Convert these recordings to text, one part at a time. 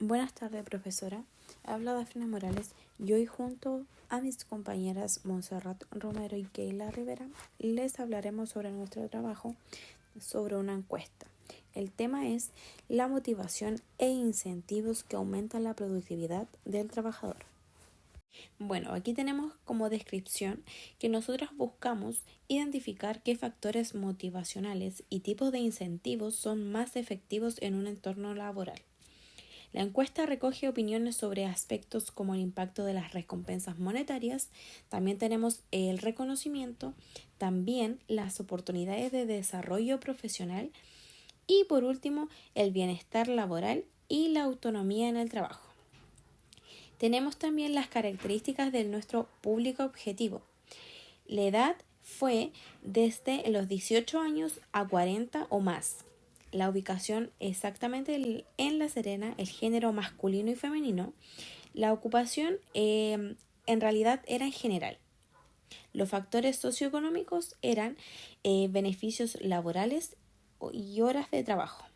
Buenas tardes, profesora. Habla Dafne Morales y hoy junto a mis compañeras Montserrat Romero y Keila Rivera les hablaremos sobre nuestro trabajo sobre una encuesta. El tema es la motivación e incentivos que aumentan la productividad del trabajador. Bueno, aquí tenemos como descripción que nosotros buscamos identificar qué factores motivacionales y tipos de incentivos son más efectivos en un entorno laboral. La encuesta recoge opiniones sobre aspectos como el impacto de las recompensas monetarias, también tenemos el reconocimiento, también las oportunidades de desarrollo profesional y por último el bienestar laboral y la autonomía en el trabajo. Tenemos también las características de nuestro público objetivo. La edad fue desde los 18 años a 40 o más. La ubicación exactamente en La Serena, el género masculino y femenino. La ocupación en realidad era en general. Los factores socioeconómicos eran beneficios laborales y horas de trabajo.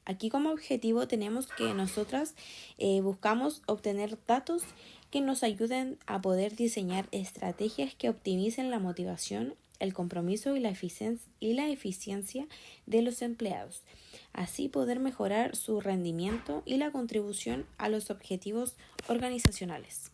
Aquí como objetivo tenemos que nosotras buscamos obtener datos que nos ayuden a poder diseñar estrategias que optimicen la motivación, el compromiso y la eficiencia de los empleados. Así poder mejorar su rendimiento y la contribución a los objetivos organizacionales.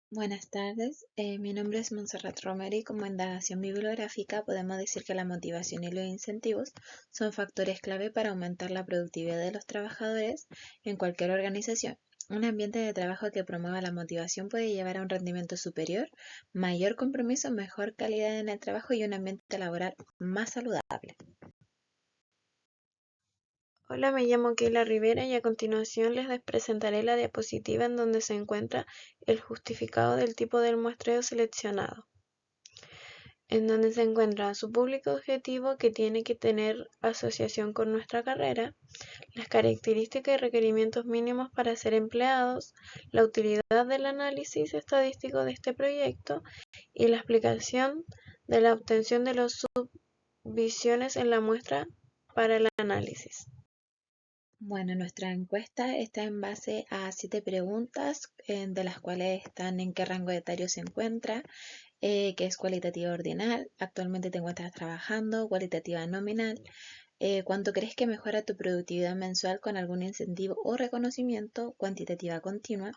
Buenas tardes, mi nombre es Montserrat Romero y como indagación bibliográfica podemos decir que la motivación y los incentivos son factores clave para aumentar la productividad de los trabajadores en cualquier organización. Un ambiente de trabajo que promueva la motivación puede llevar a un rendimiento superior, mayor compromiso, mejor calidad en el trabajo y un ambiente laboral más saludable. Hola, me llamo Keila Rivera y a continuación les presentaré la diapositiva en donde se encuentra el justificado del tipo del muestreo seleccionado, en donde se encuentra su público objetivo que tiene que tener asociación con nuestra carrera, las características y requerimientos mínimos para ser empleados, la utilidad del análisis estadístico de este proyecto y la explicación de la obtención de las subvisiones en la muestra para el análisis. Bueno, nuestra encuesta está en base a 7 preguntas, de las cuales están en qué rango etario se encuentra, qué es cualitativa ordinal, actualmente te encuentras trabajando, cualitativa nominal, cuánto crees que mejora tu productividad mensual con algún incentivo o reconocimiento, cuantitativa continua,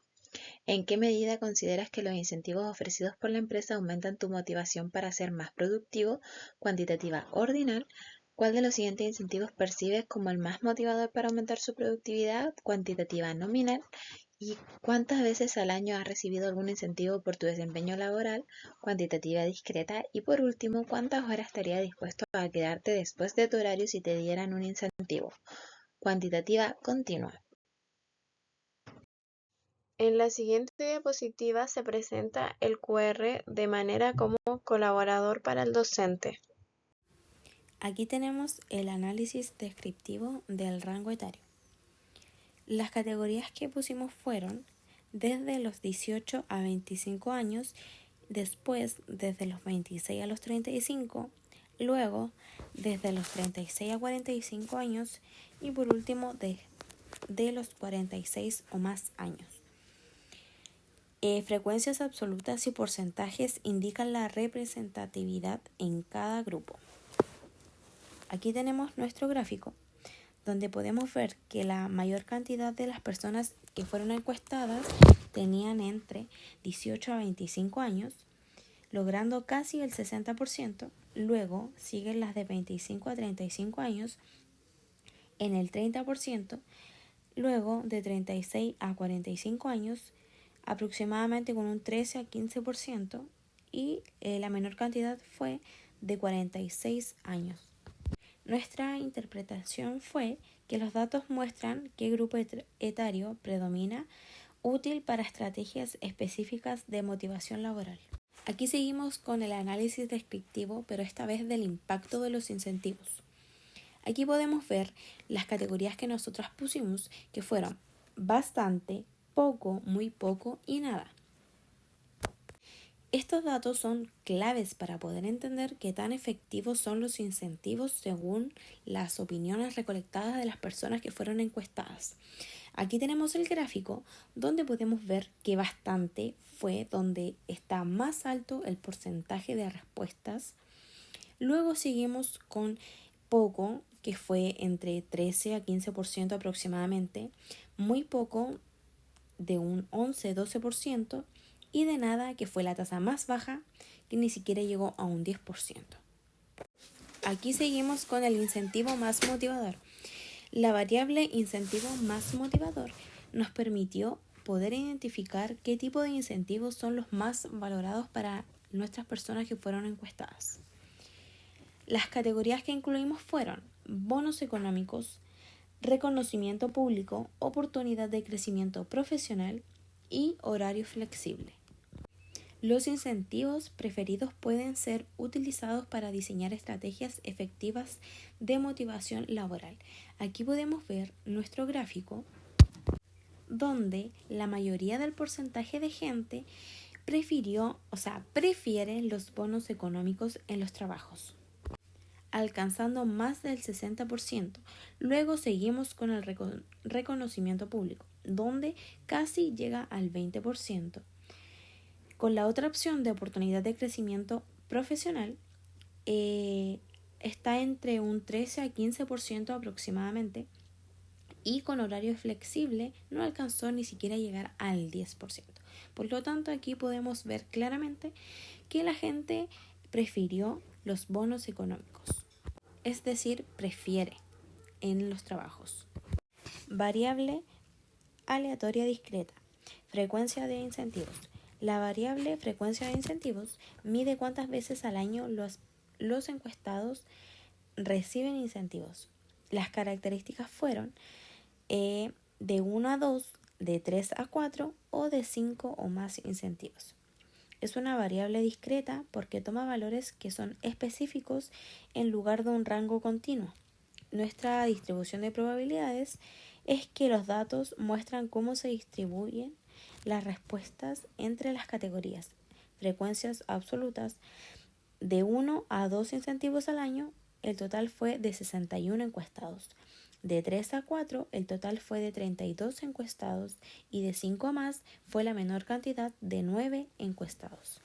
en qué medida consideras que los incentivos ofrecidos por la empresa aumentan tu motivación para ser más productivo, cuantitativa ordinal. ¿Cuál de los siguientes incentivos percibes como el más motivador para aumentar su productividad, cuantitativa nominal? ¿Y cuántas veces al año has recibido algún incentivo por tu desempeño laboral, cuantitativa discreta? Y por último, ¿cuántas horas estarías dispuesto a quedarte después de tu horario si te dieran un incentivo, cuantitativa continua? En la siguiente diapositiva se presenta el QR de manera como colaborador para el docente. Aquí tenemos el análisis descriptivo del rango etario. Las categorías que pusimos fueron desde los 18 a 25 años, después desde los 26 a los 35, luego desde los 36 a 45 años y por último de los 46 o más años. Frecuencias absolutas y porcentajes indican la representatividad en cada grupo. Aquí tenemos nuestro gráfico, donde podemos ver que la mayor cantidad de las personas que fueron encuestadas tenían entre 18 a 25 años, logrando casi el 60%. Luego siguen las de 25 a 35 años en el 30%, luego de 36 a 45 años aproximadamente con un 13 a 15% y la menor cantidad fue de 46 años. Nuestra interpretación fue que los datos muestran qué grupo etario predomina, útil para estrategias específicas de motivación laboral. Aquí seguimos con el análisis descriptivo, pero esta vez del impacto de los incentivos. Aquí podemos ver las categorías que nosotras pusimos, que fueron bastante, poco, muy poco y nada. Estos datos son claves para poder entender qué tan efectivos son los incentivos según las opiniones recolectadas de las personas que fueron encuestadas. Aquí tenemos el gráfico donde podemos ver que bastante fue donde está más alto el porcentaje de respuestas. Luego seguimos con poco, que fue entre 13 a 15% aproximadamente, muy poco de un 11-12% y de nada, que fue la tasa más baja, que ni siquiera llegó a un 10%. Aquí seguimos con el incentivo más motivador. La variable incentivo más motivador nos permitió poder identificar qué tipo de incentivos son los más valorados para nuestras personas que fueron encuestadas. Las categorías que incluimos fueron bonos económicos, reconocimiento público, oportunidad de crecimiento profesional y horario flexible. Los incentivos preferidos pueden ser utilizados para diseñar estrategias efectivas de motivación laboral. Aquí podemos ver nuestro gráfico donde la mayoría del porcentaje de gente prefiere los bonos económicos en los trabajos, alcanzando más del 60%. Luego seguimos con el reconocimiento público, donde casi llega al 20%. Con la otra opción de oportunidad de crecimiento profesional, está entre un 13 a 15% aproximadamente, y con horario flexible no alcanzó ni siquiera a llegar al 10%. Por lo tanto, aquí podemos ver claramente que la gente prefirió los bonos económicos, es decir, prefiere en los trabajos. Variable aleatoria discreta, frecuencia de incentivos. La variable frecuencia de incentivos mide cuántas veces al año los encuestados reciben incentivos. Las características fueron de 1 a 2, de 3 a 4 o de 5 o más incentivos. Es una variable discreta porque toma valores que son específicos en lugar de un rango continuo. Nuestra distribución de probabilidades es que los datos muestran cómo se distribuyen las respuestas entre las categorías. Frecuencias absolutas de 1 a 2 incentivos al año, el total fue de 61 encuestados. De 3 a 4, el total fue de 32 encuestados y de 5 a más fue la menor cantidad de 9 encuestados.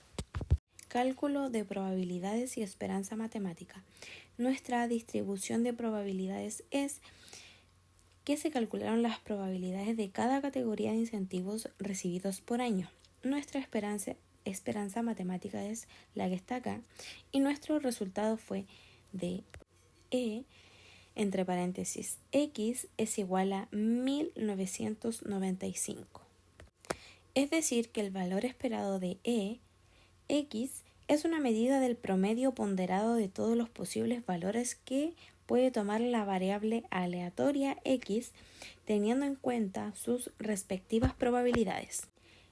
Cálculo de probabilidades y esperanza matemática. Nuestra distribución de probabilidades es que se calcularon las probabilidades de cada categoría de incentivos recibidos por año. Nuestra esperanza matemática es la que está acá y nuestro resultado fue de entre paréntesis x es igual a 1995. Es decir, que el valor esperado de x es una medida del promedio ponderado de todos los posibles valores que puede tomar la variable aleatoria x, teniendo en cuenta sus respectivas probabilidades.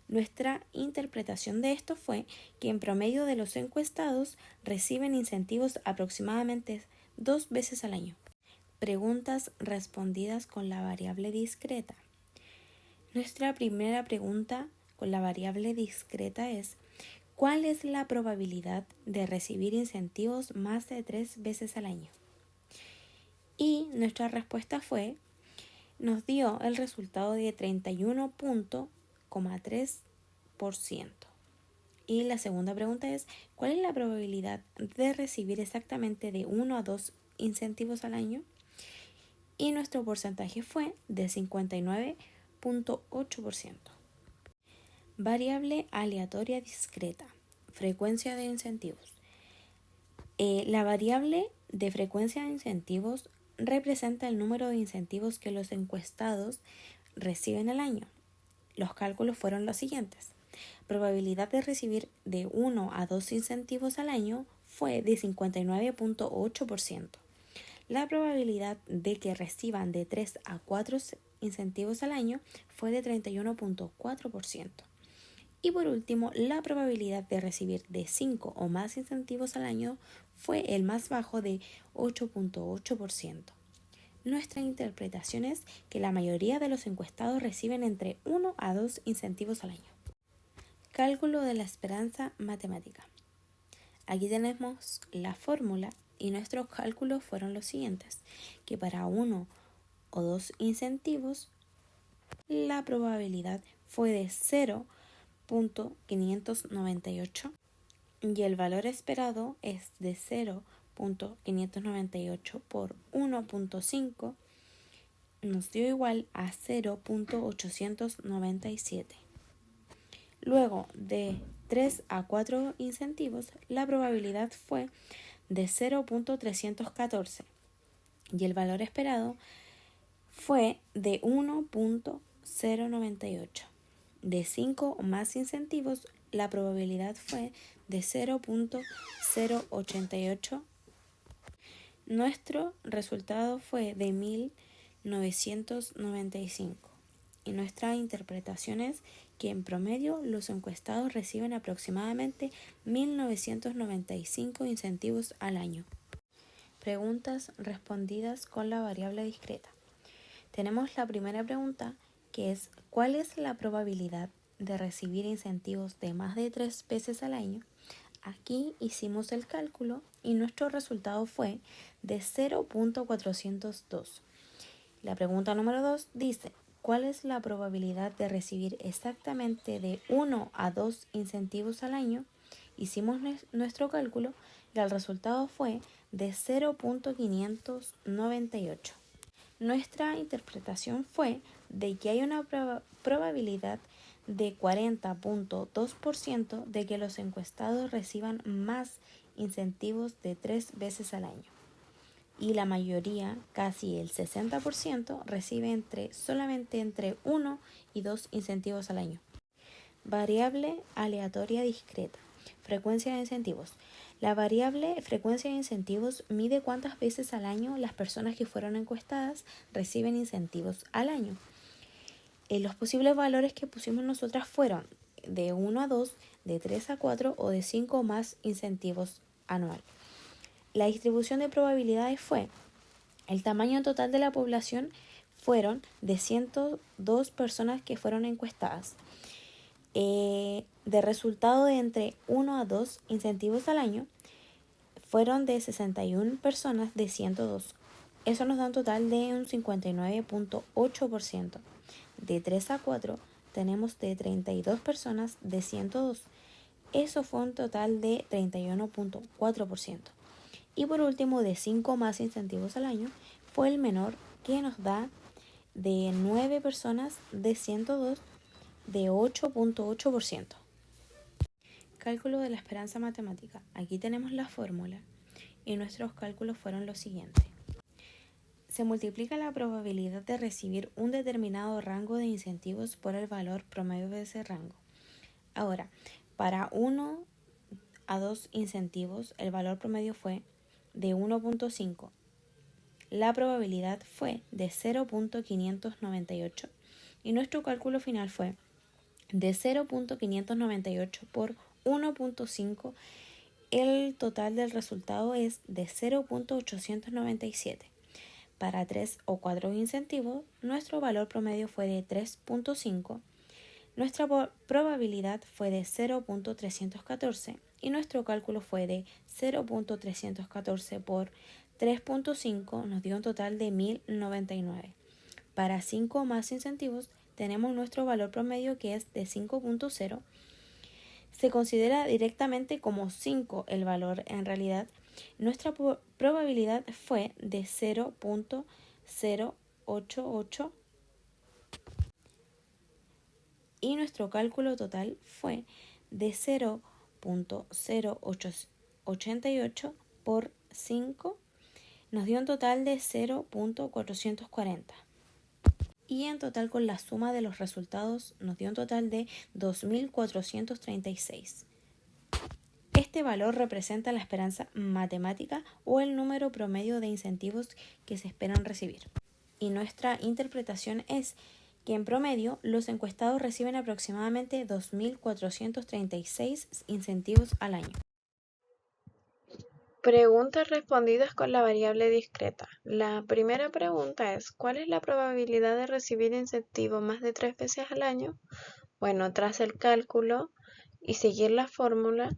Nuestra interpretación de esto fue que en promedio de los encuestados reciben incentivos aproximadamente 2 veces al año. Preguntas respondidas con la variable discreta. Nuestra primera pregunta con la variable discreta es: ¿cuál es la probabilidad de recibir incentivos más de 3 veces al año? Y nuestra respuesta nos dio el resultado de 31.3%. Y la segunda pregunta es: ¿cuál es la probabilidad de recibir exactamente de 1 a 2 incentivos al año? Y nuestro porcentaje fue de 59.8%. Variable aleatoria discreta, frecuencia de incentivos. La variable de frecuencia de incentivos representa el número de incentivos que los encuestados reciben al año. Los cálculos fueron los siguientes. Probabilidad de recibir de 1 a 2 incentivos al año fue de 59.8%. La probabilidad de que reciban de 3 a 4 incentivos al año fue de 31.4%. Y por último, la probabilidad de recibir de 5 o más incentivos al año fue el más bajo de 8.8%. Nuestra interpretación es que la mayoría de los encuestados reciben entre 1 a 2 incentivos al año. Cálculo de la esperanza matemática. Aquí tenemos la fórmula y nuestros cálculos fueron los siguientes: que para 1 o 2 incentivos la probabilidad fue de 0.598 y el valor esperado es de 0.598 por 1.5 nos dio igual a 0.897. Luego de 3 a 4 incentivos, la probabilidad fue de 0.314 y el valor esperado fue de 1.098. De 5 o más incentivos, la probabilidad fue de 0.088. Nuestro resultado fue de 1995 y nuestra interpretación es que en promedio los encuestados reciben aproximadamente 1995 incentivos al año. Preguntas respondidas con la variable discreta. Tenemos la primera pregunta, que es ¿cuál es la probabilidad de recibir incentivos de más de 3 veces al año? Aquí hicimos el cálculo y nuestro resultado fue de 0.402. La pregunta número 2 dice ¿cuál es la probabilidad de recibir exactamente de 1 a 2 incentivos al año? Hicimos nuestro cálculo y el resultado fue de 0.598. Nuestra interpretación fue de que hay una probabilidad de 40.2% de que los encuestados reciban más incentivos de 3 veces al año. Y la mayoría, casi el 60%, recibe solamente entre 1 y 2 incentivos al año. Variable aleatoria discreta. Frecuencia de incentivos. La variable frecuencia de incentivos mide cuántas veces al año las personas que fueron encuestadas reciben incentivos al año. Los posibles valores que pusimos nosotras fueron de 1 a 2, de 3 a 4 o de 5 o más incentivos anual. La distribución de probabilidades fue el tamaño total de la población fueron de 102 personas que fueron encuestadas. De resultado de entre 1 a 2 incentivos al año fueron de 61 personas de 102. Eso nos da un total de un 59.8%. De 3 a 4 tenemos de 32 personas de 102. Eso fue un total de 31.4%. Y por último, de 5 más incentivos al año fue el menor, que nos da de 9 personas de 102 de 8.8%. Cálculo de la esperanza matemática. Aquí tenemos la fórmula y nuestros cálculos fueron los siguientes. Se multiplica la probabilidad de recibir un determinado rango de incentivos por el valor promedio de ese rango. Ahora, para 1 a 2 incentivos, el valor promedio fue de 1.5. La probabilidad fue de 0.598 y nuestro cálculo final fue de 0.598 por 1.5. El total del resultado es de 0.897. Para 3 o 4 incentivos, nuestro valor promedio fue de 3.5. Nuestra probabilidad fue de 0.314 y nuestro cálculo fue de 0.314 por 3.5 nos dio un total de 1099. Para 5 o más incentivos tenemos nuestro valor promedio que es de 5.0. Se considera directamente como 5 el valor en realidad. Nuestra probabilidad fue de 0.088 y nuestro cálculo total fue de 0.0888 por 5 nos dio un total de 0.440. Y en total con la suma de los resultados nos dio un total de 2.436. Este valor representa la esperanza matemática o el número promedio de incentivos que se esperan recibir. Y nuestra interpretación es que en promedio los encuestados reciben aproximadamente 2.436 incentivos al año. Preguntas respondidas con la variable discreta. La primera pregunta es ¿cuál es la probabilidad de recibir incentivo más de 3 veces al año? Bueno, tras el cálculo y seguir la fórmula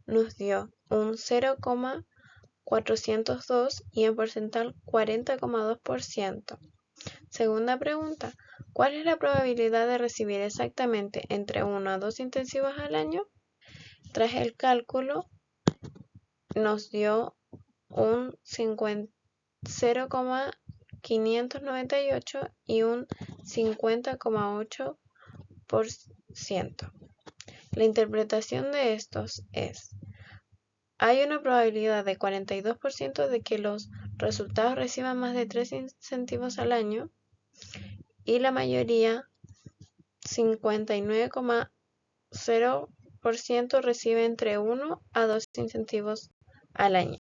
nos dio un 0,402 y en porcentaje 40,2%. Segunda pregunta, ¿cuál es la probabilidad de recibir exactamente entre 1 a 2 intensivos al año? Tras el cálculo nos dio un 0,598 y un 50,8%. La interpretación de estos es: hay una probabilidad de 42% de que los resultados reciban más de 3 incentivos al año y la mayoría, 59,0%, recibe entre 1 a 2 incentivos al año.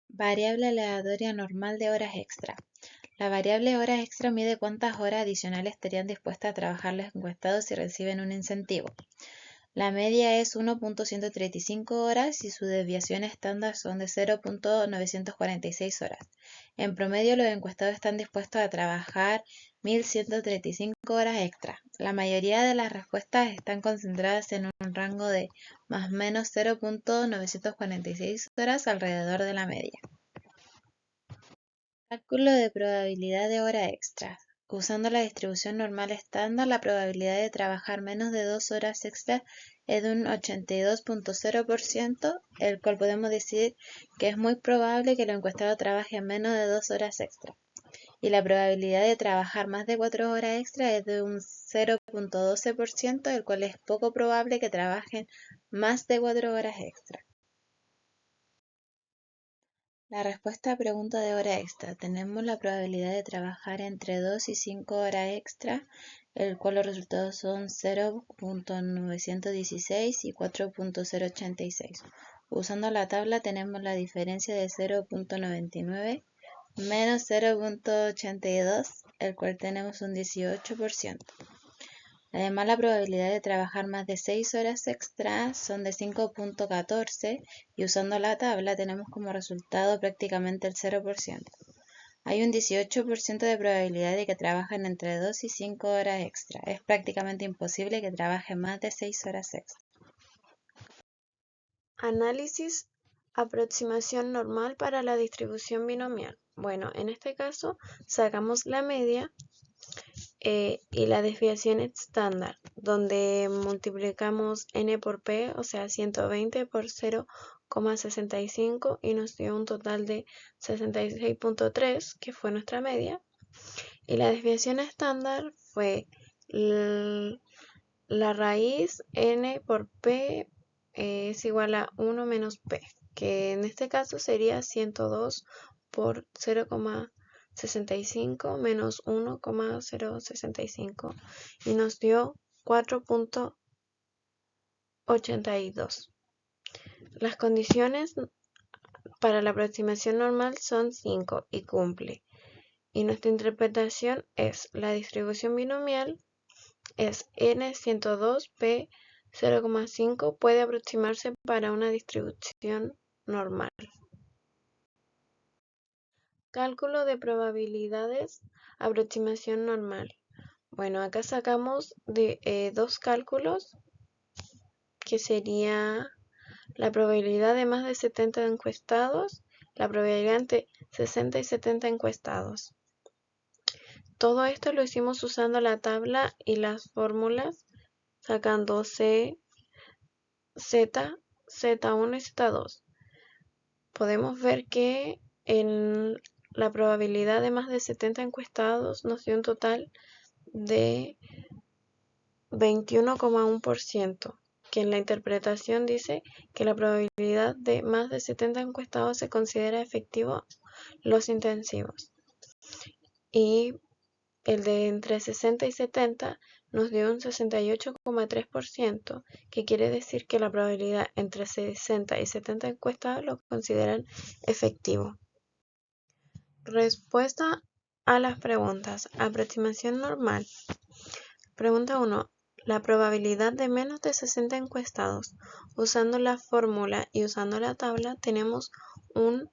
Variable aleatoria normal de horas extra. La variable horas extra mide cuántas horas adicionales estarían dispuestas a trabajar los encuestados si reciben un incentivo. La media es 1.135 horas y su desviación estándar son de 0.946 horas. En promedio, los encuestados están dispuestos a trabajar 1.135 horas extra. La mayoría de las respuestas están concentradas en un rango de más o menos 0.946 horas alrededor de la media. Cálculo de probabilidad de hora extra. Usando la distribución normal estándar, la probabilidad de trabajar menos de 2 horas extra es de un 82.0%, el cual podemos decir que es muy probable que el encuestado trabaje menos de 2 horas extra. Y la probabilidad de trabajar más de 4 horas extra es de un 0.12%, el cual es poco probable que trabajen más de 4 horas extra. La respuesta a pregunta de hora extra. Tenemos la probabilidad de trabajar entre 2 y 5 horas extra, el cual los resultados son 0.916 y 4.086. Usando la tabla tenemos la diferencia de 0.99 menos 0.82, el cual tenemos un 18%. Además, la probabilidad de trabajar más de 6 horas extra son de 5.14 y usando la tabla tenemos como resultado prácticamente el 0%. Hay un 18% de probabilidad de que trabajen entre 2 y 5 horas extra. Es prácticamente imposible que trabajen más de 6 horas extra. Análisis, aproximación normal para la distribución binomial. Bueno, en este caso sacamos la media y la desviación estándar, donde multiplicamos n por p, o sea 120 por 0,65 y nos dio un total de 66.3, que fue nuestra media. Y la desviación estándar fue la raíz n por p es igual a 1 menos p, que en este caso sería 102 por 0,65 menos 1,065 y nos dio 4.82. Las condiciones para la aproximación normal son 5 y cumple. Y nuestra interpretación es: la distribución binomial es n102 p 0,5 puede aproximarse para una distribución normal. Cálculo de probabilidades, aproximación normal. Bueno, acá sacamos de dos cálculos, que sería la probabilidad de más de 70 encuestados, la probabilidad entre 60 y 70 encuestados. Todo esto lo hicimos usando la tabla y las fórmulas, sacando C, Z, Z1 y Z2. Podemos ver que en la probabilidad de más de 70 encuestados nos dio un total de 21,1%, que en la interpretación dice que la probabilidad de más de 70 encuestados se considera efectivo los intensivos. Y el de entre 60 y 70 nos dio un 68,3%, que quiere decir que la probabilidad entre 60 y 70 encuestados lo consideran efectivo. Respuesta a las preguntas. Aproximación normal. Pregunta 1. La probabilidad de menos de 60 encuestados. Usando la fórmula y usando la tabla tenemos un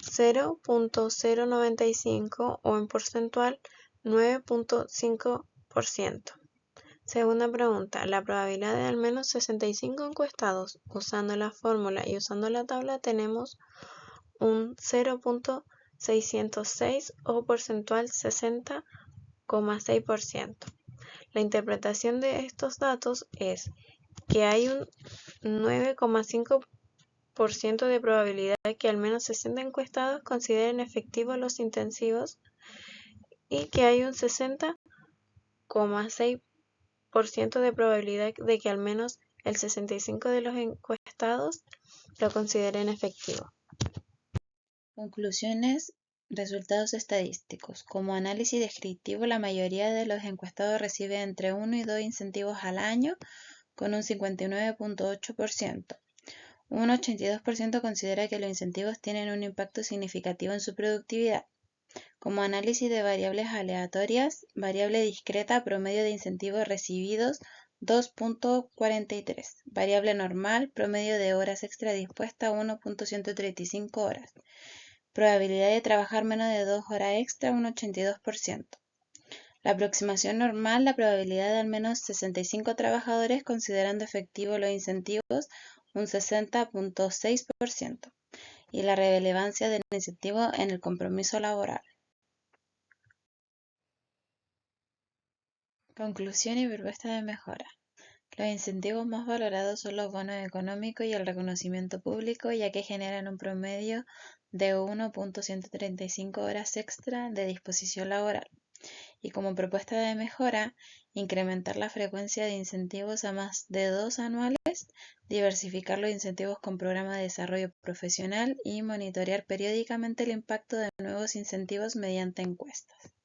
0.095 o en porcentual 9.5%. Segunda pregunta. La probabilidad de al menos 65 encuestados. Usando la fórmula y usando la tabla tenemos un 0.095 606 o porcentual 60,6%. La interpretación de estos datos es que hay un 9,5% de probabilidad que al menos 60 encuestados consideren efectivos los intensivos y que hay un 60,6% de probabilidad de que al menos el 65% de los encuestados lo consideren efectivo. Conclusiones, resultados estadísticos. Como análisis descriptivo, la mayoría de los encuestados recibe entre 1 y 2 incentivos al año, con un 59,8%. Un 82% considera que los incentivos tienen un impacto significativo en su productividad. Como análisis de variables aleatorias, variable discreta, promedio de incentivos recibidos 2,43. Variable normal, promedio de horas extra dispuestas 1,135 horas. Probabilidad de trabajar menos de 2 horas extra, un 82%. La aproximación normal, la probabilidad de al menos 65 trabajadores considerando efectivos los incentivos, un 60,6%. Y la relevancia del incentivo en el compromiso laboral. Conclusión y propuesta de mejora. Los incentivos más valorados son los bonos económicos y el reconocimiento público, ya que generan un promedio de 1,135 horas extra de disposición laboral. Y como propuesta de mejora, incrementar la frecuencia de incentivos a más de 2 anuales, diversificar los incentivos con programas de desarrollo profesional y monitorear periódicamente el impacto de nuevos incentivos mediante encuestas.